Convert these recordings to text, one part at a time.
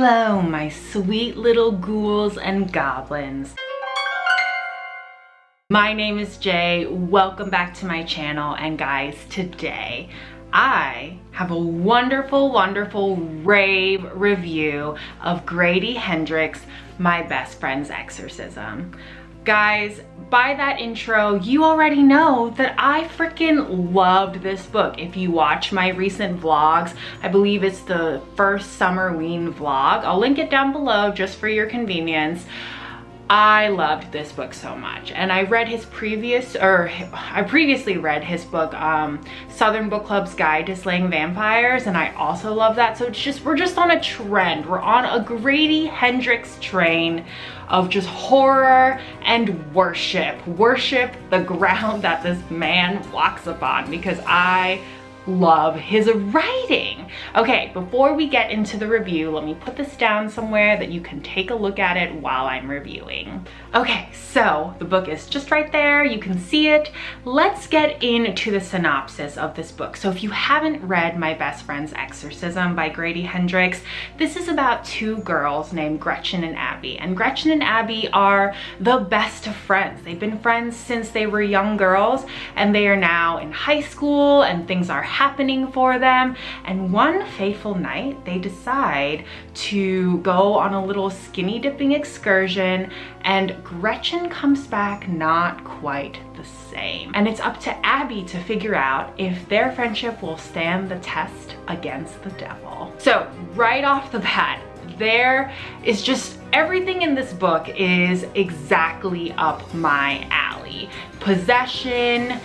Hello, my sweet little ghouls and goblins. My name is Jay. Welcome back to my channel, and guys, today I have a wonderful, wonderful rave review of Grady Hendrix, My Best Friend's Exorcism. Guys, by that intro, you already know that I freaking loved this book. If you watch my recent vlogs, I believe it's the first Summerween vlog. I'll link it down below just for your convenience. I loved this book so much, and I previously read his book, Southern Book Club's Guide to Slaying Vampires, and I also love that. So we're just on a trend. We're on a Grady Hendrix train of just horror and worship. Worship the ground that this man walks upon, because I love his writing. Okay, before we get into the review, let me put this down somewhere that you can take a look at it while I'm reviewing. Okay, so the book is just right there. You can see it. Let's get into the synopsis of this book. So if you haven't read My Best Friend's Exorcism by Grady Hendrix, this is about two girls named Gretchen and Abby. And Gretchen and Abby are the best of friends. They've been friends since they were young girls, and they are now in high school, and things are happening for them. And one fateful night, they decide to go on a little skinny dipping excursion, and Gretchen comes back not quite the same. And it's up to Abby to figure out if their friendship will stand the test against the devil. So right off the bat, there is just everything in this book is exactly up my alley. Possession,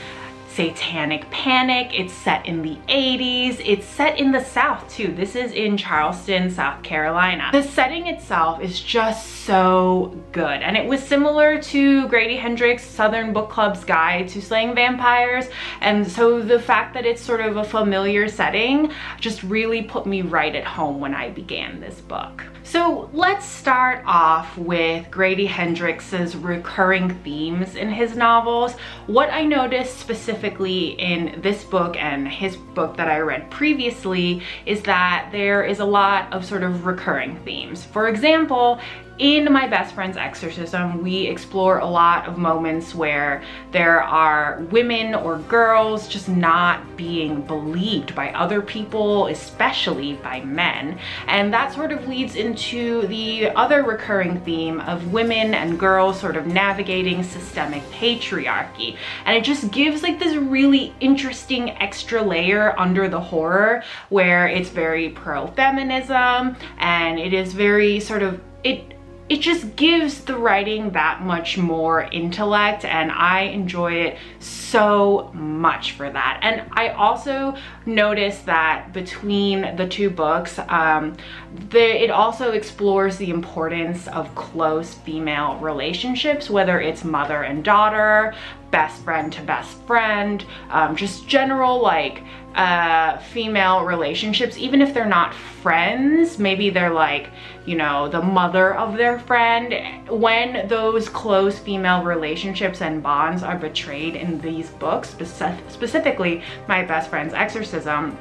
satanic panic. It's set in the 80s. It's set in the South too. This is in Charleston, South Carolina. The setting itself is just so good, and it was similar to Grady Hendrix' Southern Book Club's Guide to Slaying Vampires, and so the fact that it's sort of a familiar setting just really put me right at home when I began this book. So let's start off with Grady Hendrix's recurring themes in his novels. What I noticed specifically in this book and his book that I read previously is that there is a lot of sort of recurring themes. For example, in My Best Friend's Exorcism, we explore a lot of moments where there are women or girls just not being believed by other people, especially by men. And that sort of leads into the other recurring theme of women and girls sort of navigating systemic patriarchy. And it just gives like this really interesting extra layer under the horror, where it's very pro-feminism, and it is very sort of, it just gives the writing that much more intellect, and I enjoy it so much for that. And I also noticed that between the two books, it also explores the importance of close female relationships, whether it's mother and daughter, best friend to best friend, just general like female relationships, even if they're not friends. Maybe they're like, you know, the mother of their friend. When those close female relationships and bonds are betrayed in these books, specifically My Best Friend's Exorcism,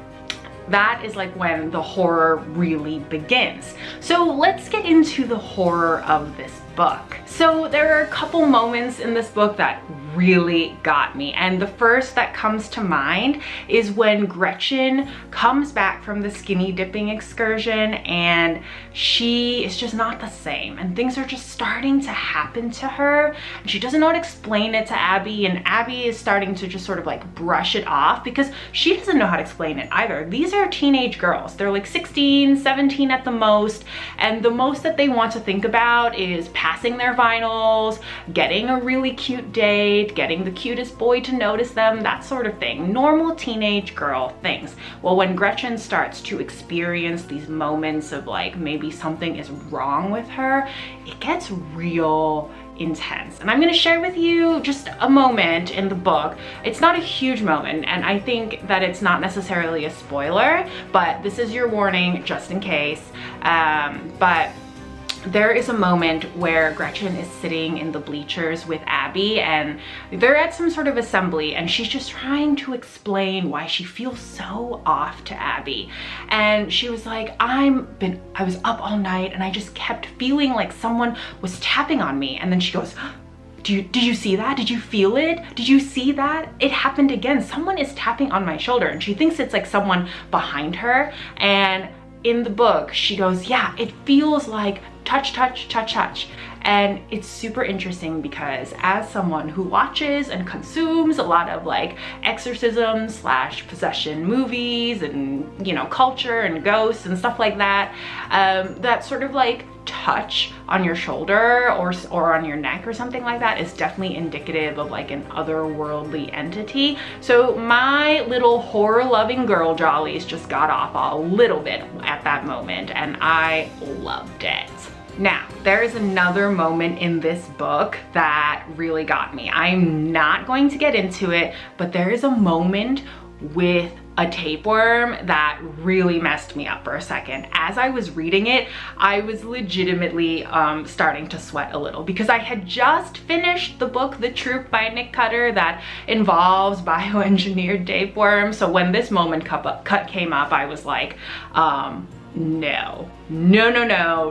that is like when the horror really begins. So let's get into the horror of this book. So there are a couple moments in this book that really got me, and the first that comes to mind is when Gretchen comes back from the skinny dipping excursion, and she is just not the same, and things are just starting to happen to her, and she doesn't know how to explain it to Abby, and Abby is starting to just sort of like brush it off because she doesn't know how to explain it either. These are teenage girls. They're like 16, 17 at the most, and the most that they want to think about is passing their finals, getting a really cute date, getting the cutest boy to notice them, that sort of thing. Normal teenage girl things. Well, when Gretchen starts to experience these moments of like maybe something is wrong with her, it gets real intense. And I'm going to share with you just a moment in the book. It's not a huge moment, and I think that it's not necessarily a spoiler, but this is your warning just in case. But there is a moment where Gretchen is sitting in the bleachers with Abby, and they're at some sort of assembly, and she's just trying to explain why she feels so off to Abby. And she was like, I was up all night and I just kept feeling like someone was tapping on me. And then she goes, did you see that? Did you feel it? Did you see that? It happened again. Someone is tapping on my shoulder. And she thinks it's like someone behind her. And in the book, she goes, yeah, it feels like touch, touch, touch, touch. And it's super interesting because as someone who watches and consumes a lot of like exorcism / possession movies and, you know, culture and ghosts and stuff like that, that sort of like touch on your shoulder or on your neck or something like that is definitely indicative of like an otherworldly entity. So my little horror loving girl jollies just got off a little bit at that moment, and I loved it. Now, there is another moment in this book that really got me. I'm not going to get into it, but there is a moment with a tapeworm that really messed me up for a second. As I was reading it, I was legitimately starting to sweat a little because I had just finished the book The Troop by Nick Cutter that involves bioengineered tapeworms. So when this moment came up, I was like, no,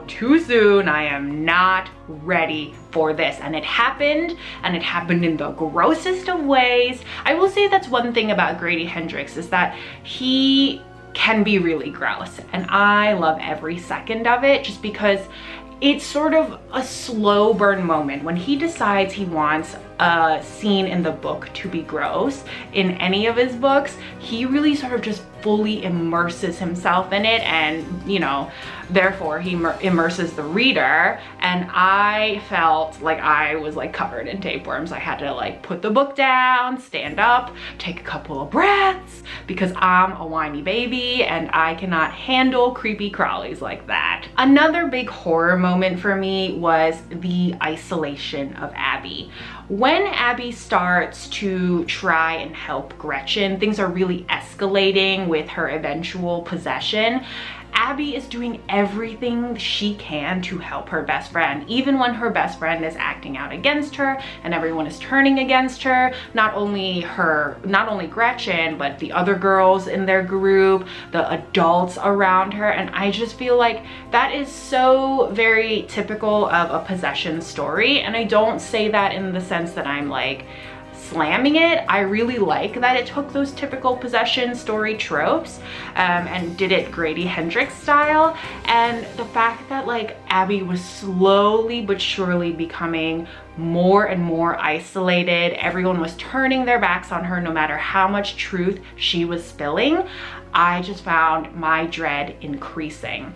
too soon. I am not ready for this. And it happened in the grossest of ways. I will say that's one thing about Grady Hendrix, is that he can be really gross, and I love every second of it just because it's sort of a slow burn moment. When he decides he wants a scene in the book to be gross in any of his books, he really sort of just fully immerses himself in it, and, you know, therefore he immerses the reader. And I felt like I was like covered in tapeworms. I had to like put the book down, stand up, take a couple of breaths, because I'm a whiny baby and I cannot handle creepy crawlies like that. Another big horror moment for me was the isolation of Abby. When Abby starts to try and help Gretchen, things are really escalating with her eventual possession. Abby is doing everything she can to help her best friend, even when her best friend is acting out against her and everyone is turning against her. Not only Gretchen, but the other girls in their group, the adults around her. And I just feel like that is so very typical of a possession story. And I don't say that in the sense that I'm like slamming it. I really like that it took those typical possession story tropes and did it Grady Hendrix style. And the fact that like Abby was slowly but surely becoming more and more isolated, everyone was turning their backs on her no matter how much truth she was spilling, I just found my dread increasing.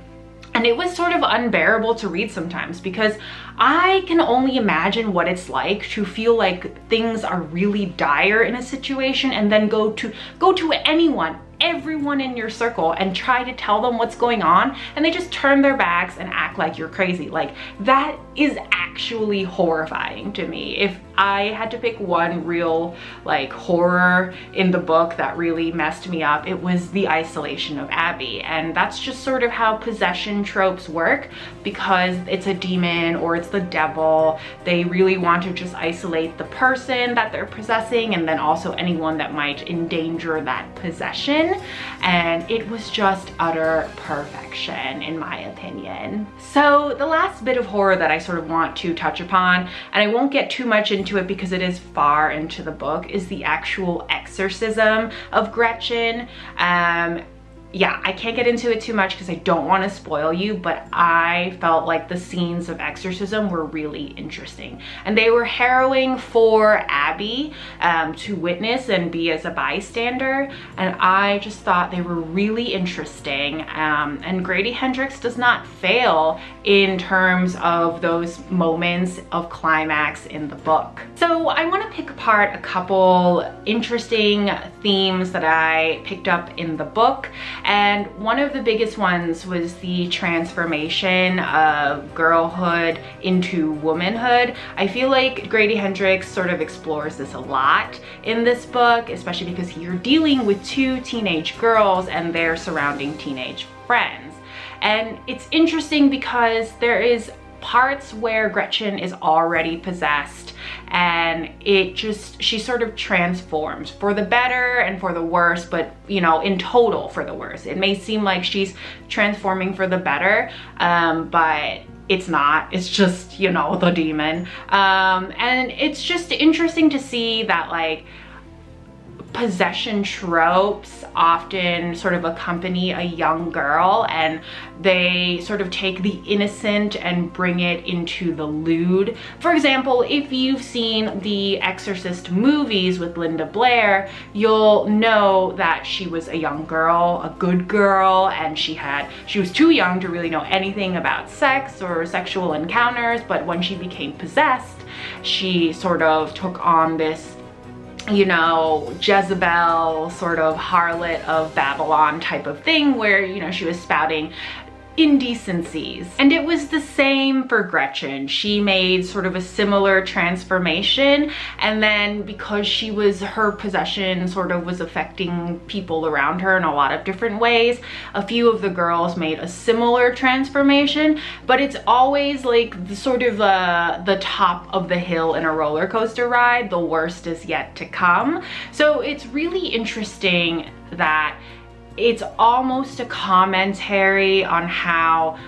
And it was sort of unbearable to read sometimes, because I can only imagine what it's like to feel like things are really dire in a situation and then go to everyone in your circle and try to tell them what's going on, and they just turn their backs and act like you're crazy. Like, that is actually horrifying to me. If I had to pick one real like horror in the book that really messed me up, it was the isolation of Abby. And that's just sort of how possession tropes work, because it's a demon or it's the devil. They really want to just isolate the person that they're possessing, and then also anyone that might endanger that possession. And it was just utter perfection in my opinion. So the last bit of horror that I sort of want to touch upon, and I won't get too much into it because it is far into the book, is the actual exorcism of Gretchen. Yeah, I can't get into it too much because I don't want to spoil you, but I felt like the scenes of exorcism were really interesting. And they were harrowing for Abby to witness and be as a bystander. And I just thought they were really interesting. And Grady Hendrix does not fail in terms of those moments of climax in the book. So I want to pick apart a couple interesting themes that I picked up in the book. And one of the biggest ones was the transformation of girlhood into womanhood. I feel like Grady Hendrix sort of explores this a lot in this book, especially because you're dealing with two teenage girls and their surrounding teenage friends. And it's interesting because there is parts where Gretchen is already possessed, and she sort of transforms for the better and for the worse, but you know, in total for the worse. It may seem like she's transforming for the better, but it's not. It's just, you know, the demon. And it's just interesting to see that, like, possession tropes often sort of accompany a young girl, and they sort of take the innocent and bring it into the lewd. For example, if you've seen the Exorcist movies with Linda Blair, you'll know that she was a young girl, a good girl, and she was too young to really know anything about sex or sexual encounters, but when she became possessed, she sort of took on this, you know, Jezebel, sort of harlot of Babylon type of thing, where, you know, she was spouting indecencies. And it was the same for Gretchen. She made sort of a similar transformation, and then because her possession sort of was affecting people around her in a lot of different ways, a few of the girls made a similar transformation, but it's always like the sort of the top of the hill in a roller coaster ride. The worst is yet to come. So it's really interesting that it's almost a commentary on how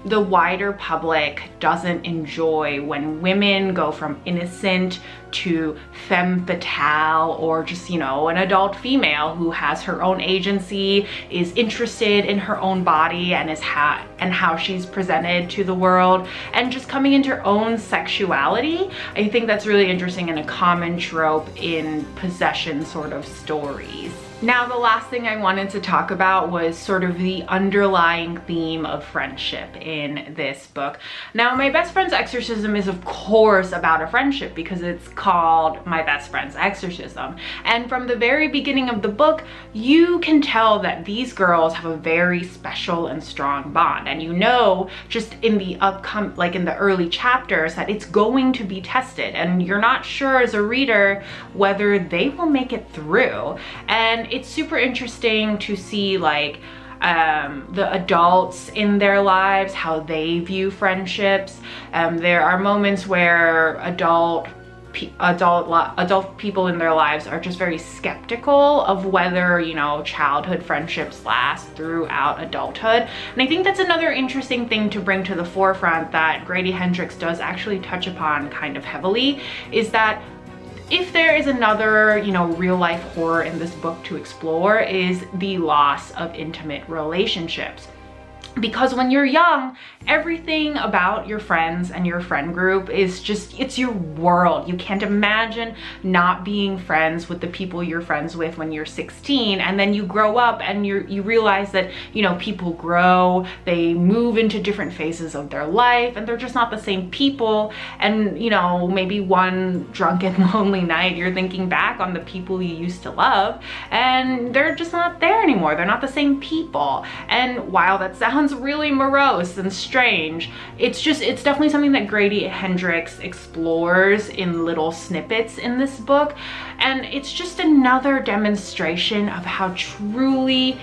the wider public doesn't enjoy when women go from innocent to femme fatale, or just, you know, an adult female who has her own agency, is interested in her own body and how she's presented to the world, and just coming into her own sexuality. I think that's really interesting and a common trope in possession sort of stories. Now, the last thing I wanted to talk about was sort of the underlying theme of friendship in this book. Now, My Best Friend's Exorcism is of course about a friendship, because it's called My Best Friend's Exorcism. And from the very beginning of the book, you can tell that these girls have a very special and strong bond. And you know, just in the in the early chapters, that it's going to be tested, and you're not sure as a reader whether they will make it through. And it's super interesting to see, like, the adults in their lives, how they view friendships. There are moments where adult people in their lives are just very skeptical of whether, you know, childhood friendships last throughout adulthood. And I think that's another interesting thing to bring to the forefront that Grady Hendrix does actually touch upon kind of heavily, is that if there is another, you know, real life horror in this book to explore, is the loss of intimate relationships. Because when you're young, everything about your friends and your friend group is just, it's your world. You can't imagine not being friends with the people you're friends with when you're 16. And then you grow up and you realize that, you know, people grow, they move into different phases of their life, and they're just not the same people. And, you know, maybe one drunken, lonely night, you're thinking back on the people you used to love, and they're just not there anymore. They're not the same people. And while that sounds really morose and strange, it's definitely something that Grady Hendrix explores in little snippets in this book. And it's just another demonstration of how truly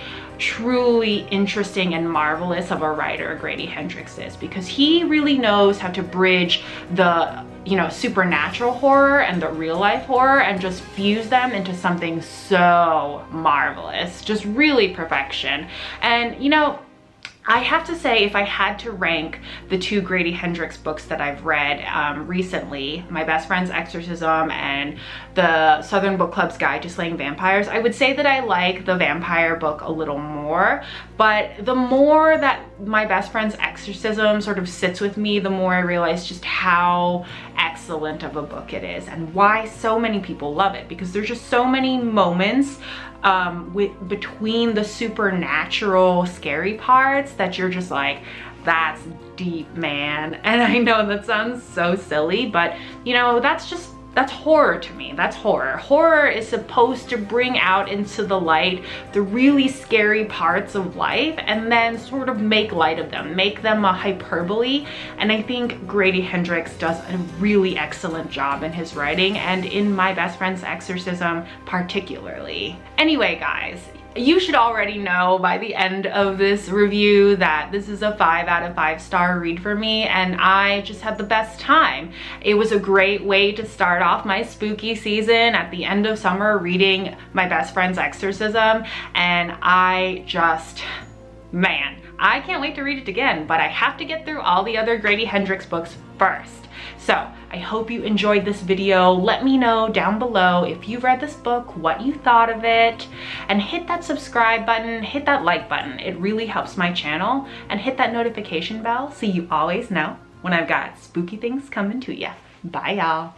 interesting and marvelous of a writer Grady Hendrix is, because he really knows how to bridge the, you know, supernatural horror and the real life horror and just fuse them into something so marvelous. Just really perfection. And, you know, I have to say, if I had to rank the two Grady Hendrix books that I've read recently, My Best Friend's Exorcism and the Southern Book Club's Guide to Slaying Vampires, I would say that I like the vampire book a little more. But the more that My Best Friend's Exorcism sort of sits with me, the more I realize just how excellent of a book it is and why so many people love it, because there's just so many moments between the supernatural scary parts that you're just like, that's deep, man. And I know that sounds so silly, but you know, that's horror to me. That's horror. Horror is supposed to bring out into the light the really scary parts of life and then sort of make light of them, make them a hyperbole. And I think Grady Hendrix does a really excellent job in his writing, and in My Best Friend's Exorcism particularly. Anyway, guys, You should already know by the end of this review that this is a 5 out of 5 star read for me, and I just had the best time. It was a great way to start off my spooky season at the end of summer reading my best friend's Exorcism, and I just, man, I can't wait to read it again, but I have to get through all the other Grady Hendrix books first. So I hope you enjoyed this video. Let me know down below if you've read this book, what you thought of it, and hit that subscribe button, hit that like button. It really helps my channel, and hit that notification bell so you always know when I've got spooky things coming to you. Bye y'all.